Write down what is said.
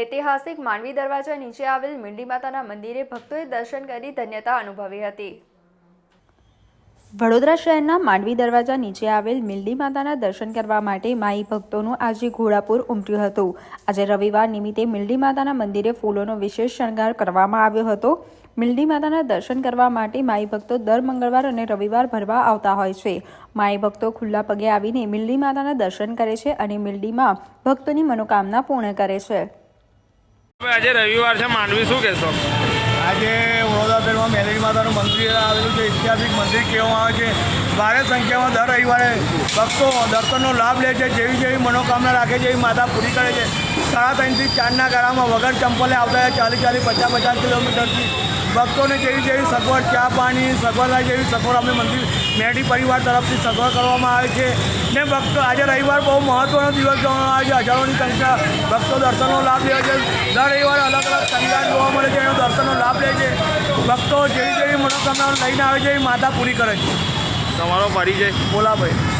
ઐતિહાસિક માંડવી દરવાજા નીચે આવેલ મીંડી માતાના મંદિરે ભક્તોએ દર્શન કરી ધન્યતા અનુભવી હતી। વડોદરા શહેરના માંડવી દરવાજા નીચે આવેલ મીંડી માતાના દર્શન કરવા માટે માઈ ભક્તોનું આજે ઘોડાપુર ઉમટ્યું હતું। આજે રવિવાર નિમિત્તે મીંડી માતાના મંદિરે ફૂલોનો વિશેષ શણગાર કરવામાં આવ્યો હતો। મીંડી માતાના દર્શન કરવા માટે માઈ ભક્તો દર મંગળવાર અને રવિવાર ભરવા આવતા હોય છે। માઈ ભક્તો ખુલ્લા પગે આવીને મીંડી માતાના દર્શન કરે છે અને મીંડીમાં ભક્તોની મનોકામના પૂર્ણ કરે છે। આજે રવિવાર છે, માંડવી શું કહેશો? આજે વડોદરા શહેરમાં મેલડી માતાનું મંદિર આવેલું છે, ઐતિહાસિક મંદિર કહેવામાં આવે છે। ભારે સંખ્યામાં દર રવિવારે ભક્તો દર્શનનો લાભ લે છે। જેવી જેવી મનોકામના રાખે છે એવી માતા પૂરી કરે છે। 3:30 થી 4ના ગાળામાં વગર ચંપલે આવતા 40-50 કિલોમીટરથી ભક્તોને જેવી જેવી સગવડ, ચા પાણી સગવડ થાય જેવી સગવડ અમે મંદિર મેલડી પરિવાર તરફથી સગવડ કરવામાં આવે છે। ને ભક્તો આજે રવિવાર બહુ મહત્ત્વનો દિવસ ગણવામાં આવે છે। હજારોની સંખ્યા ભક્તો દર્શનનો લાભ લે છે। દર રવિવારે અલગ અલગ શણગાર જોવા મળે છે, એનો દર્શનનો લાભ લે છે। ભક્તો જેવી જેવી મનોકામનાઓ લઈને આવે છે એ માતા પૂરી કરે છે। તમારો પરિચય? બોલાભાઈ।